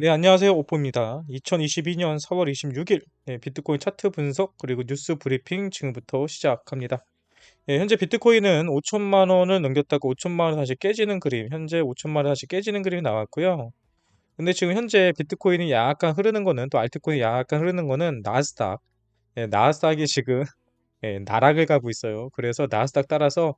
네, 안녕하세요. 오포입니다. 2022년 4월 26일 비트코인 차트 분석 그리고 뉴스 브리핑 지금부터 시작합니다. 현재 비트코인은 5천만 원을 넘겼다가 5천만 원 다시 깨지는 그림, 현재 5천만 원 다시 깨지는 그림이 나왔고요. 근데 지금 현재 비트코인이 약간 흐르는 거는 또 알트코인이 약간 흐르는 거는 나스닥, 나스닥이 지금 나락을 가고 있어요. 그래서 나스닥 따라서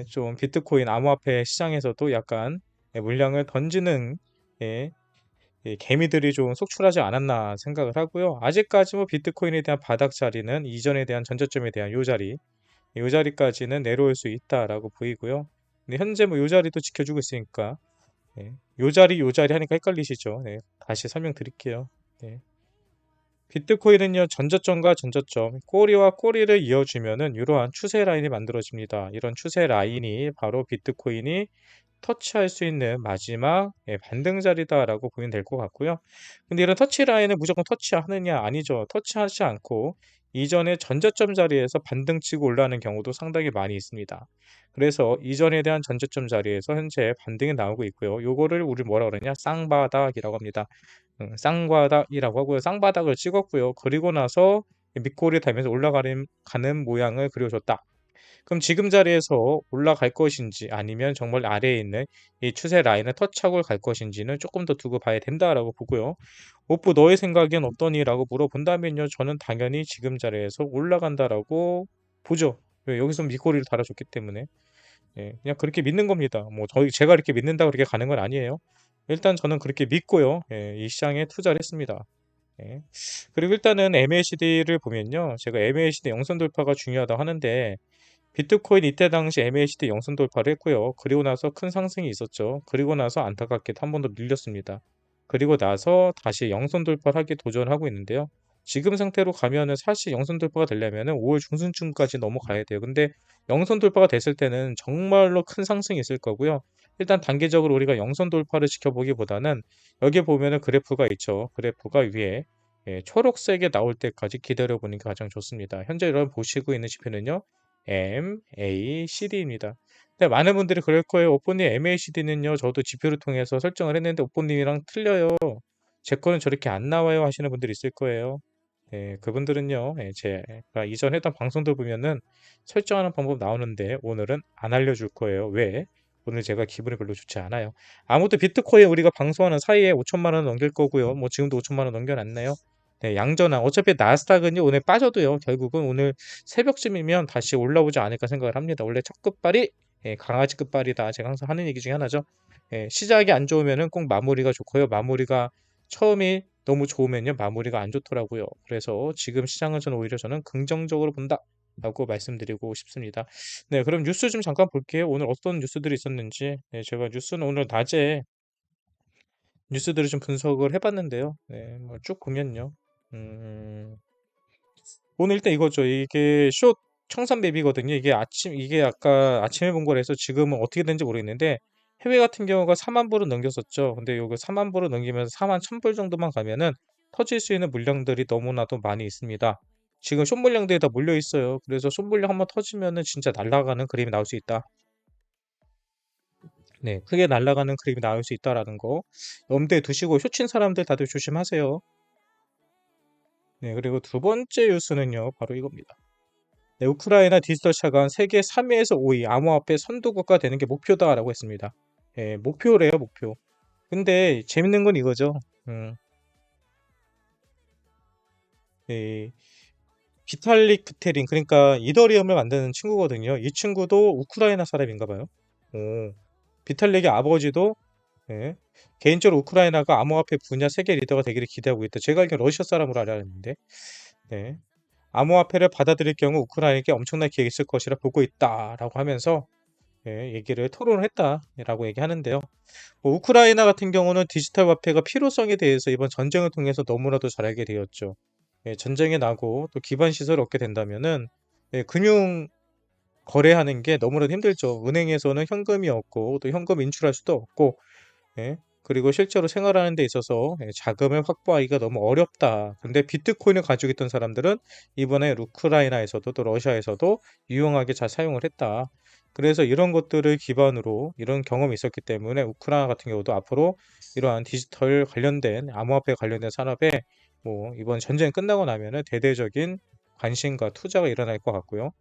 좀 비트코인 암호화폐 시장에서도 약간 물량을 던지는 예, 이 개미들이 좀 속출하지 않았나 생각을 하고요. 아직까지 뭐 비트코인에 대한 바닥 자리는 이전에 대한 전저점에 대한 요 자리까지는 내려올 수 있다라고 보이고요. 근데 현재 뭐 요 자리도 지켜주고 있으니까 요 자리 하니까 헷갈리시죠? 네, 다시 설명드릴게요. 네. 비트코인은요, 전저점과 전저점, 꼬리와 꼬리를 이어주면은 이러한 추세 라인이 만들어집니다. 이런 추세 라인이 바로 비트코인이 터치할 수 있는 마지막 반등 자리다라고 보면 될 것 같고요. 근데 이런 터치 라인을 무조건 터치하느냐? 아니죠. 터치하지 않고 이전에 전저점 자리에서 반등 치고 올라가는 경우도 상당히 많이 있습니다. 그래서 이전에 대한 전저점 자리에서 현재 반등이 나오고 있고요. 요거를 우리 뭐라 그러냐? 쌍바닥이라고 합니다. 쌍바닥이라고 하고요. 쌍바닥을 찍었고요. 그리고 나서 밑꼬리 달면서 올라가는 모양을 그려줬다. 그럼 지금 자리에서 올라갈 것인지 아니면 정말 아래에 있는 이 추세 라인을 터치하고 갈 것인지는 조금 더 두고 봐야 된다라고 보고요. 오프 너의 생각엔 어떠니?라고 물어본다면요. 저는 당연히 지금 자리에서 올라간다라고 보죠. 왜? 여기서 밑꼬리를 달아줬기 때문에. 그냥 그렇게 믿는 겁니다. 뭐 제가 이렇게 믿는다고 그렇게 가는 건 아니에요. 일단 저는 그렇게 믿고요. 이 시장에 투자를 했습니다. 예. 그리고 일단은 MACD를 보면요. 제가 MACD 영선 돌파가 중요하다고 하는데 비트코인 이때 당시 MACD 영선 돌파를 했고요. 그리고 나서 큰 상승이 있었죠. 그리고 나서 안타깝게 한 번 더 밀렸습니다. 그리고 나서 다시 영선 돌파를 하기 도전하고 있는데요. 지금 상태로 가면은 사실 영선 돌파가 되려면은 5월 중순쯤까지 넘어가야 돼요. 근데 영선 돌파가 됐을 때는 정말로 큰 상승이 있을 거고요. 일단 단기적으로 우리가 영선 돌파를 지켜보기보다는 여기 보면은 그래프가 있죠. 그래프가 위에 초록색에 나올 때까지 기다려보는 게 가장 좋습니다. 현재 여러분 보시고 있는 지표는요. MACD입니다. 근데 많은 분들이 그럴 거예요. 오뽀님 MACD는요. 저도 지표를 통해서 설정을 했는데 오뽀님이랑 틀려요. 제 거는 저렇게 안 나와요 하시는 분들이 있을 거예요. 네, 그분들은요. 제가 이전 했던 방송들 보면은 설정하는 방법 나오는데 오늘은 안 알려줄 거예요. 왜? 오늘 제가 기분이 별로 좋지 않아요. 아무튼 비트코인 우리가 방송하는 사이에 5천만 원 넘길 거고요. 뭐 지금도 5천만 원 넘겨놨나요? 네, 양전환. 어차피 나스닥은요, 오늘 빠져도요, 결국은 오늘 새벽쯤이면 다시 올라오지 않을까 생각을 합니다. 원래 첫 끝발이 강아지 끝발이다. 제가 항상 하는 얘기 중에 하나죠. 시작이 안 좋으면은 꼭 마무리가 좋고요. 마무리가 처음이 너무 좋으면요, 마무리가 안 좋더라고요. 그래서 지금 시장은 저는 오히려 긍정적으로 본다라고 말씀드리고 싶습니다. 네, 그럼 뉴스 좀 잠깐 볼게요. 오늘 어떤 뉴스들이 있었는지. 네, 제가 뉴스는 오늘 낮에 뉴스들을 좀 분석을 해봤는데요. 네, 뭐쭉 보면요. 음, 오늘 일단 이거죠. 이게 숏 청산 맵이거든요. 이게 아까 아침에 본 거라서 지금은 어떻게 되는지 모르겠는데 해외 같은 경우가 4만 불을 넘겼었죠. 근데 요거 4만 불을 넘기면서 4만 1,000불 정도만 가면은 터질 수 있는 물량들이 너무나도 많이 있습니다. 지금 숏 물량들이 다 몰려 있어요. 그래서 숏 물량 한번 터지면은 진짜 날아가는 그림이 나올 수 있다. 네, 크게 날아가는 그림이 나올 수 있다라는 거 염두에 두시고 쇼친 사람들 다들 조심하세요. 네, 그리고 두 번째 뉴스는요, 바로 이겁니다. 네, 우크라이나 디지털 차관 세계 3위에서 5위 암호화폐 선도국가 되는 게 목표다라고 했습니다. 목표래요, 목표. 근데 재밌는 건 이거죠. 음, 이 비탈릭 부테린 그러니까 이더리움을 만드는 친구거든요. 이 친구도 우크라이나 사람인가 봐요. 오, 비탈릭의 아버지도 예, 개인적으로 우크라이나가 암호화폐 분야 세계 리더가 되기를 기대하고 있다. 제가 알기로 러시아 사람으로 알았는데, 네. 암호화폐를 받아들일 경우 우크라이나에게 엄청난 기회가 있을 것이라 보고 있다라고 하면서 얘기를 토론을 했다라고 얘기하는데요. 뭐 우크라이나 같은 경우는 디지털 화폐가 필요성에 대해서 이번 전쟁을 통해서 너무나도 잘 알게 되었죠. 전쟁에 나고 또 기반 시설을 얻게 된다면은 금융 거래하는 게 너무나도 힘들죠. 은행에서는 현금이 없고 또 현금 인출할 수도 없고 그리고 실제로 생활하는 데 있어서 자금을 확보하기가 너무 어렵다. 근데 비트코인을 가지고 있던 사람들은 이번에 우크라이나에서도 또 러시아에서도 유용하게 잘 사용을 했다. 그래서 이런 것들을 기반으로 이런 경험이 있었기 때문에 우크라이나 같은 경우도 앞으로 이러한 디지털 관련된 암호화폐 관련된 산업에 뭐 이번 전쟁 끝나고 나면은 대대적인 관심과 투자가 일어날 것 같고요.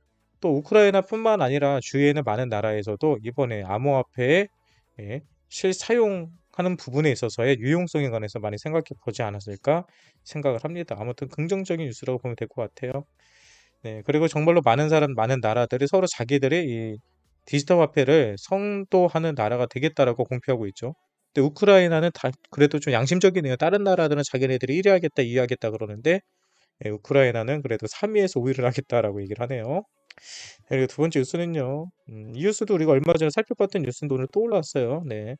또 우크라이나뿐만 아니라 주위에 있는 많은 나라에서도 이번에 암호화폐에 예, 실사용하는 부분에 있어서의 유용성에 관해서 많이 생각해 보지 않았을까 생각을 합니다. 아무튼 긍정적인 뉴스라고 보면 될 것 같아요. 네, 그리고 정말로 많은 사람, 많은 나라들이 서로 자기들의 이 디지털 화폐를 선도하는 나라가 되겠다라고 공표하고 있죠. 근데 우크라이나는 그래도 좀 양심적이네요. 다른 나라들은 자기네들이 1위 하겠다, 2위 하겠다 그러는데 예, 우크라이나는 그래도 3위에서 5위를 하겠다라고 얘기를 하네요. 그리고 두 번째 뉴스는요. 이 뉴스도 우리가 얼마 전에 살펴봤던 뉴스인데 오늘 또 올라왔어요. 네.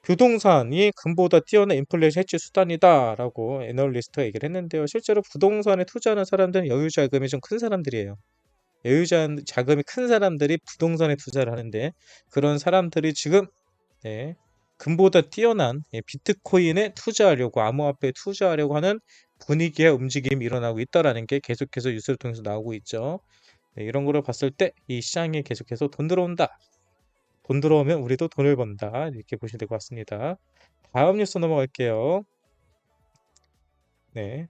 부동산이 금보다 뛰어난 인플레이션 해치 수단이다라고 애널리스트가 얘기를 했는데요. 실제로 부동산에 투자하는 사람들은 여유 자금이 좀 큰 사람들이에요. 자금이 큰 사람들이 부동산에 투자를 하는데 그런 사람들이 지금 네, 금보다 뛰어난 비트코인에 투자하려고 암호화폐에 투자하려고 하는 분위기의 움직임이 일어나고 있다라는 게 계속해서 뉴스를 통해서 나오고 있죠. 네, 이런 거를 봤을 때 이 시장에 계속해서 돈 들어온다. 돈 들어오면 우리도 돈을 번다. 이렇게 보시면 될 것 같습니다. 다음 뉴스 넘어갈게요. 네.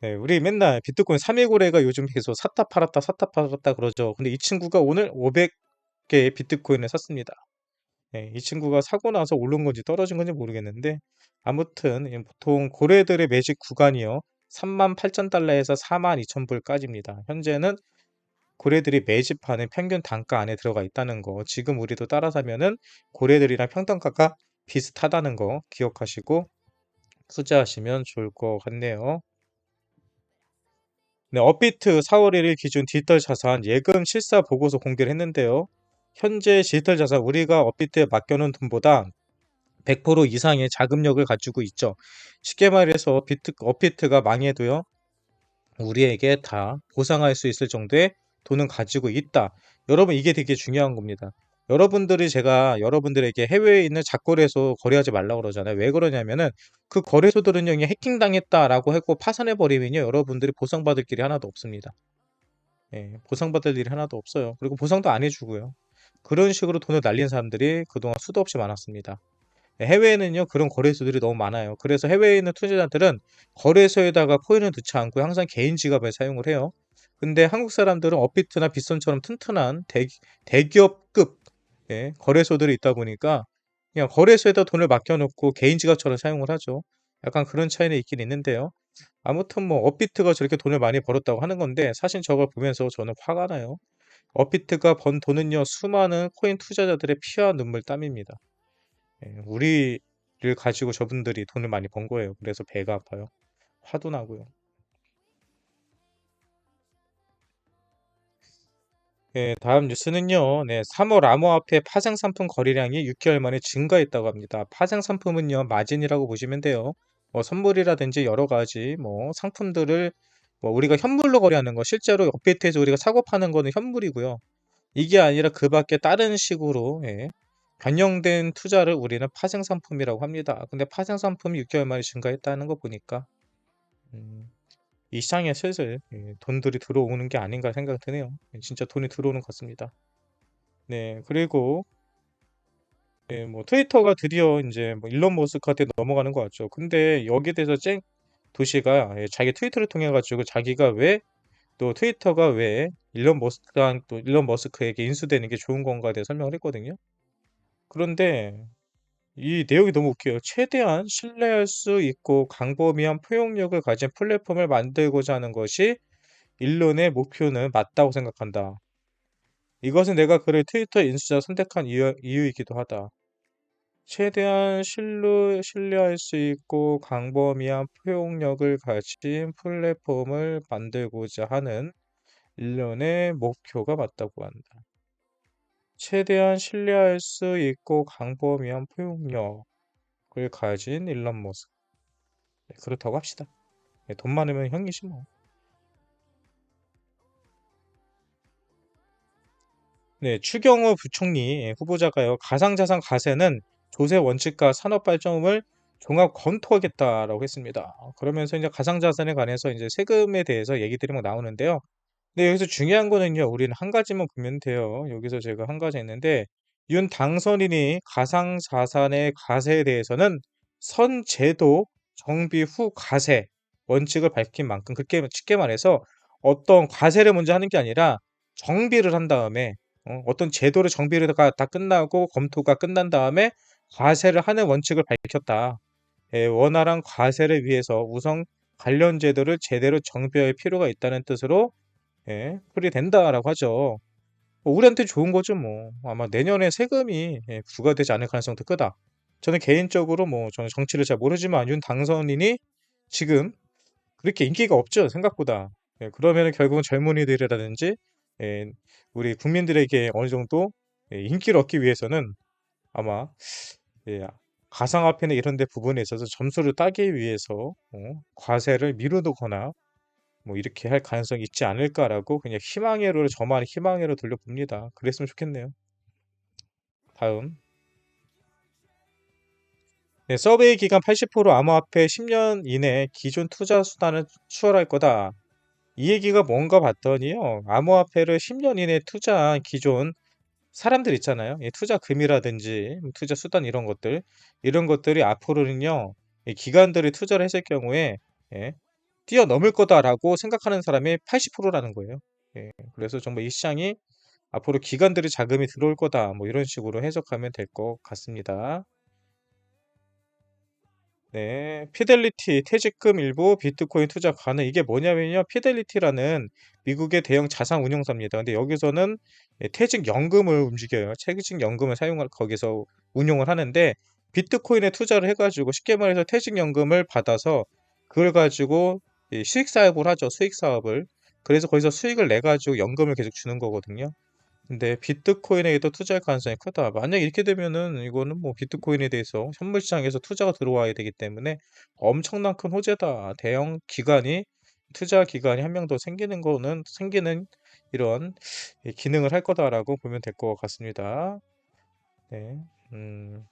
네, 우리 맨날 비트코인 3일거래가 요즘 계속 샀다 팔았다 샀다 팔았다 그러죠. 근데 이 친구가 오늘 500개의 비트코인을 샀습니다. 네, 이 친구가 사고 나서 오른 건지 떨어진 건지 모르겠는데 아무튼 보통 고래들의 매직 구간이요. 38,000달러에서 42,000불까지입니다. 현재는 고래들이 매집하는 평균 단가 안에 들어가 있다는 거. 지금 우리도 따라 사면은 고래들이랑 평단가가 비슷하다는 거 기억하시고 투자하시면 좋을 것 같네요. 네, 업비트 4월 1일 기준 디지털 자산 예금 실사 보고서 공개를 했는데요. 현재 디지털 자산 우리가 업비트에 맡겨놓은 돈보다 100% 이상의 자금력을 가지고 있죠. 쉽게 말해서 업비트가 망해도요. 우리에게 다 보상할 수 있을 정도의 돈은 가지고 있다. 여러분 이게 되게 중요한 겁니다. 제가 여러분들에게 해외에 있는 작거래소 거래하지 말라고 그러잖아요. 왜 그러냐면은 그 거래소들은요, 그냥 해킹당했다라고 하고 파산해버리면요, 여러분들이 보상받을 길이 하나도 없습니다. 예, 보상받을 일이 하나도 없어요. 그리고 보상도 안 해주고요. 그런 식으로 돈을 날린 사람들이 그동안 수도 없이 많았습니다. 해외에는요, 그런 거래소들이 너무 많아요. 그래서 해외에 있는 투자자들은 거래소에다가 코인을 넣지 않고 항상 개인 지갑을 사용을 해요. 근데 한국 사람들은 업비트나 빗손처럼 튼튼한 대기업급 거래소들이 있다 보니까 그냥 거래소에다 돈을 맡겨놓고 개인 지갑처럼 사용을 하죠. 약간 그런 차이는 있긴 있는데요. 아무튼 뭐 업비트가 저렇게 돈을 많이 벌었다고 하는 건데 사실 저걸 보면서 저는 화가 나요. 업비트가 번 돈은요, 수많은 코인 투자자들의 피와 눈물 땀입니다. 우리를 가지고 저분들이 돈을 많이 번 거예요. 그래서 배가 아파요. 화도 나고요. 다음 뉴스는요. 네, 3월 암호화폐 파생 상품 거래량이 6개월 만에 증가했다고 합니다. 파생 상품은요, 마진이라고 보시면 돼요. 뭐 선물이라든지 여러 가지 뭐 상품들을 뭐 우리가 현물로 거래하는 거, 실제로 업비트에서 우리가 사고 파는 거는 현물이고요. 이게 아니라 그 밖에 다른 식으로 변형된 투자를 우리는 파생 상품이라고 합니다. 근데 파생 상품이 6개월 만에 증가했다는 거 보니까 음, 이 시장에 슬슬 돈들이 들어오는 게 아닌가 생각 드네요. 진짜 돈이 들어오는 것 같습니다. 네, 그리고 뭐 트위터가 드디어 이제 뭐 일론 머스크한테 넘어가는 것 같죠. 근데 여기에 대해서 도시가 자기 트위터를 통해 가지고 자기가 왜 또 트위터가 왜 일론 머스크에게 인수되는 게 좋은 건가에 대해 설명을 했거든요. 그런데 이 내용이 너무 웃겨요. 최대한 신뢰할 수 있고 광범위한 포용력을 가진 플랫폼을 만들고자 하는 것이 일론의 목표는 맞다고 생각한다. 이것은 내가 그를 트위터 인수자 선택한 이유이기도 하다. 최대한 신뢰할 수 있고 광범위한 포용력을 가진 플랫폼을 만들고자 하는 일련의 목표가 맞다고 한다. 최대한 신뢰할 수 있고 광범위한 포용력을 가진 일론 머스크. 네, 그렇다고 합시다. 네, 돈 많으면 형이지 뭐. 네, 추경호 부총리 후보자가요. 가상자산 과세는 조세 원칙과 산업 발전을 종합 검토하겠다라고 했습니다. 그러면서 이제 가상자산에 관해서 이제 세금에 대해서 얘기들이 막 나오는데요. 근데 여기서 중요한 거는요. 우리는 한 가지만 보면 돼요. 여기서 제가 한 가지 했는데 윤 당선인이 가상자산의 과세에 대해서는 선제도 정비 후 과세 원칙을 밝힌 만큼 그렇게 쉽게 말해서 어떤 과세를 먼저 하는 게 아니라 정비를 한 다음에 어떤 제도를 정비를 다 끝나고 검토가 끝난 다음에 과세를 하는 원칙을 밝혔다. 예, 원활한 과세를 위해서 우선 관련 제도를 제대로 정비할 필요가 있다는 뜻으로 예, 풀이된다라고 하죠. 우리한테 좋은 거죠, 뭐. 아마 내년에 세금이 예, 부과되지 않을 가능성도 크다. 저는 개인적으로 뭐 저는 정치를 잘 모르지만 윤 당선인이 지금 그렇게 인기가 없죠, 생각보다. 예, 그러면은 결국은 젊은이들이라든지 예, 우리 국민들에게 어느 정도 예, 인기를 얻기 위해서는 아마 예, 가상화폐나 이런 데 부분에 있어서 점수를 따기 위해서 과세를 미루거나 뭐 이렇게 할 가능성이 있지 않을까라고 그냥 희망회로를 저만 희망회로 돌려봅니다. 그랬으면 좋겠네요. 다음. 네, 서베이 기간 80% 암호화폐 10년 이내 기존 투자 수단을 추월할 거다. 이 얘기가 뭔가 봤더니요. 암호화폐를 10년 이내 투자한 기존 사람들 있잖아요. 예, 투자 금이라든지 투자 수단 이런 것들이 앞으로는요. 이 기관들이 투자를 했을 경우에 예, 뛰어넘을 거다라고 생각하는 사람이 80%라는 거예요. 예, 그래서 정말 이 시장이 앞으로 기관들의 자금이 들어올 거다. 뭐 이런 식으로 해석하면 될 것 같습니다. 네, 피델리티 퇴직금 일부 비트코인 투자 가능. 이게 뭐냐면요. 피델리티라는 미국의 대형 자산 운용사입니다. 근데 여기서는 예, 퇴직연금을 움직여요. 퇴직연금을 거기서 운용을 하는데 비트코인에 투자를 해가지고 쉽게 말해서 퇴직연금을 받아서 그걸 가지고 이 수익 사업을 하죠. 수익 사업을. 그래서 거기서 수익을 내 가지고 연금을 계속 주는 거거든요. 근데 비트코인에도 투자할 가능성이 크다. 만약 이렇게 되면은 이거는 뭐 비트코인에 대해서 현물 시장에서 투자가 들어와야 되기 때문에 엄청난 큰 호재다. 대형 기관이 투자 기관이 한 명 더 생기는 이런 예, 기능을 할 거다라고 보면 될 것 같습니다. 네. 음,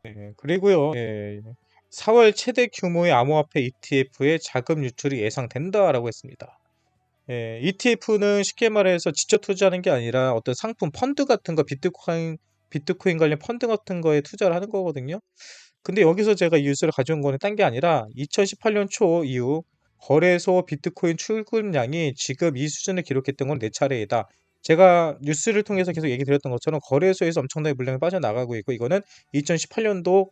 네. 그리고요. 예. 4월 최대 규모의 암호화폐 ETF의 자금 유출이 예상된다라고 했습니다. 예, ETF는 쉽게 말해서 직접 투자하는 게 아니라 어떤 상품 펀드 같은 거 비트코인 관련 펀드 같은 거에 투자를 하는 거거든요. 근데 여기서 제가 이 뉴스를 가져온 거는 딴 게 아니라 2018년 초 이후 거래소 비트코인 출금량이 지금 이 수준을 기록했던 건 네 차례이다. 제가 뉴스를 통해서 계속 얘기 드렸던 것처럼 거래소에서 엄청나게 물량이 빠져나가고 있고 이거는 2018년도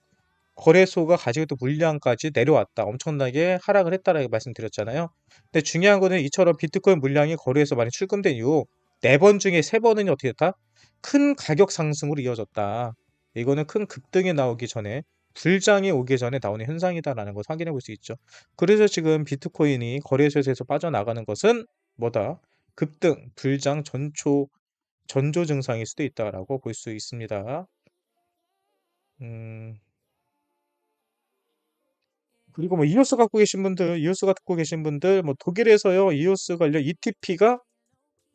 거래소가 가지고 있던 물량까지 내려왔다. 엄청나게 하락을 했다라고 말씀드렸잖아요. 근데 중요한 거는 이처럼 비트코인 물량이 거래에서 많이 출금된 이후 4번 중에 3번은 어떻게 됐다? 큰 가격 상승으로 이어졌다. 이거는 큰 급등이 나오기 전에 불장이 오기 전에 나오는 현상이다라는 걸 확인해 볼 수 있죠. 그래서 지금 비트코인이 거래소에서 빠져나가는 것은 뭐다? 급등, 불장, 전조 증상일 수도 있다라고 볼 수 있습니다. 음, 그리고 뭐 이오스 갖고 계신 분들, 뭐 독일에서요, 이오스 관련 ETP가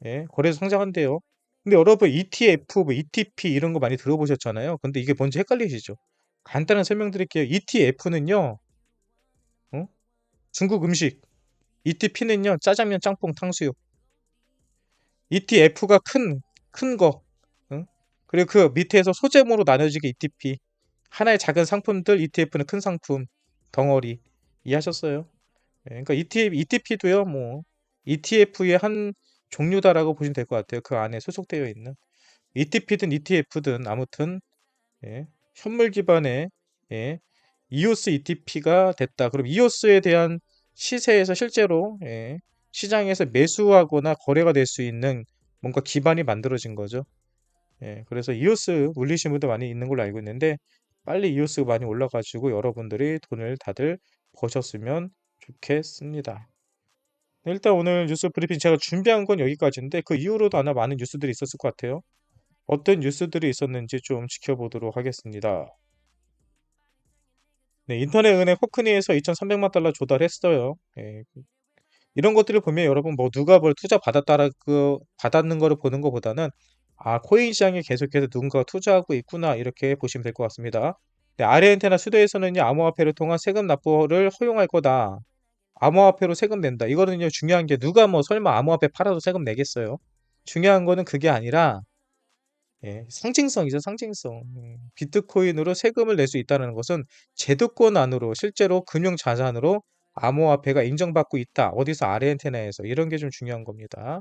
예, 거래소 상장한대요. 근데 여러분 ETF, 뭐 ETP 이런 거 많이 들어보셨잖아요. 근데 이게 뭔지 헷갈리시죠? 간단한 설명드릴게요. ETF는요, 중국 음식, ETP는요, 짜장면, 짬뽕, 탕수육. ETF가 큰 거, 응? 그리고 그 밑에서 소제목으로 나눠지게 ETP. 하나의 작은 상품들, ETF는 큰 상품, 덩어리. 이해하셨어요? 예, 그러니까 ETP도요, 뭐, ETF의 한 종류다라고 보시면 될 것 같아요. 그 안에 소속되어 있는. ETP든 ETF든 아무튼, 예, 현물 기반의, 예, EOS ETP가 됐다. 그럼 EOS에 대한 시세에서 실제로, 예, 시장에서 매수하거나 거래가 될 수 있는 뭔가 기반이 만들어진 거죠. 예, 그래서 이오스 올리신 분도 많이 있는 걸로 알고 있는데 빨리 이오스가 많이 올라가지고 여러분들이 돈을 다들 버셨으면 좋겠습니다. 네, 일단 오늘 뉴스 브리핑 제가 준비한 건 여기까지인데 그 이후로도 아마 많은 뉴스들이 있었을 것 같아요. 어떤 뉴스들이 있었는지 좀 지켜보도록 하겠습니다. 네, 인터넷 은행 호크니에서 2,300만 달러 조달했어요. 예, 이런 것들을 보면 여러분 뭐 누가 뭘 투자 받았는 거를 보는 것보다는 아 코인 시장에 계속해서 누군가가 투자하고 있구나 이렇게 보시면 될 것 같습니다. 네, 아르헨티나 수도에서는요 암호화폐를 통한 세금 납부를 허용할 거다. 암호화폐로 세금 낸다. 이거는요, 중요한 게 누가 뭐 설마 암호화폐 팔아도 세금 내겠어요? 중요한 거는 그게 아니라 예, 상징성이죠, 상징성. 비트코인으로 세금을 낼 수 있다는 것은 제도권 안으로 실제로 금융 자산으로 암호화폐가 인정받고 있다. 어디서 아르헨티나에서 이런 게 좀 중요한 겁니다.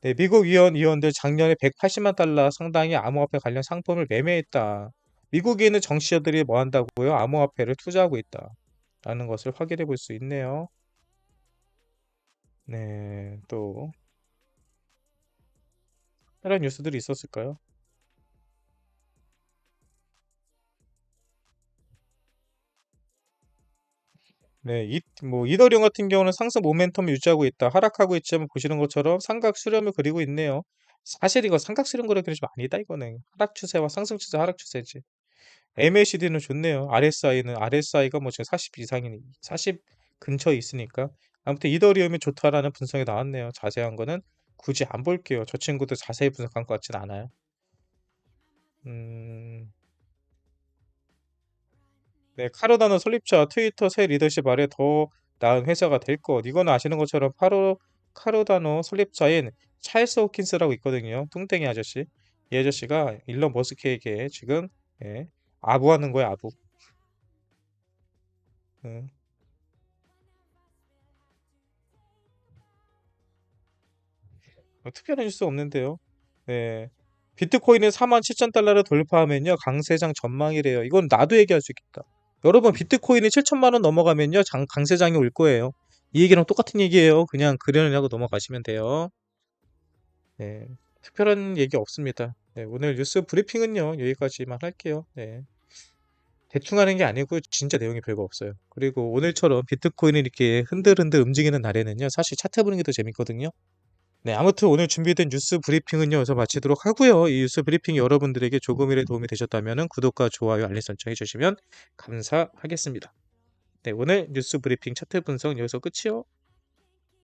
네, 미국 의원들 작년에 180만 달러 상당의 암호화폐 관련 상품을 매매했다. 미국에 있는 정치자들이 뭐 한다고요? 암호화폐를 투자하고 있다. 라는 것을 확인해 볼 수 있네요. 네, 또 다른 뉴스들이 있었을까요? 네, 뭐 이더리움 같은 경우는 상승 모멘텀을 유지하고 있다. 하락하고 있지만 보시는 것처럼 삼각 수렴을 그리고 있네요. 사실 이거 삼각 수렴 그리기 좀 아니다 이거는. 하락 추세와 상승 추세, 하락 추세지. MACD는 좋네요. RSI가 뭐 지금 40 이상이니 40 근처에 있으니까. 아무튼 이더리움이 좋다라는 분석이 나왔네요. 자세한 거는 굳이 안 볼게요. 저 친구도 자세히 분석한 것 같진 않아요. 음, 네, 카르다노 설립자 트위터 새 리더십 아래 더 나은 회사가 될 것. 이거는 아시는 것처럼 카르다노 설립자인 찰스 호킨스라고 있거든요. 뚱땡이 아저씨. 이 아저씨가 일론 머스크에게 지금 예, 아부하는 거야, 아부. 음, 뭐 특별한 뉴스 없는데요. 네. 비트코인은 4만 7천 달러를 돌파하면요. 강세장 전망이래요. 이건 나도 얘기할 수 있겠다. 여러분, 비트코인이 7천만 원 넘어가면요. 강세장이 올 거예요. 이 얘기랑 똑같은 얘기예요. 그냥 그려내고 넘어가시면 돼요. 네. 특별한 얘기 없습니다. 네, 오늘 뉴스 브리핑은요. 여기까지만 할게요. 네. 대충 하는 게 아니고 진짜 내용이 별거 없어요. 그리고 오늘처럼 비트코인이 이렇게 흔들흔들 움직이는 날에는요. 사실 차트 보는 게 더 재밌거든요. 네, 아무튼 오늘 준비된 뉴스 브리핑은요, 여기서 마치도록 하고요. 이 뉴스 브리핑이 여러분들에게 조금이라도 도움이 되셨다면 구독과 좋아요, 알림 설정 해주시면 감사하겠습니다. 네, 오늘 뉴스 브리핑 차트 분석 여기서 끝이요.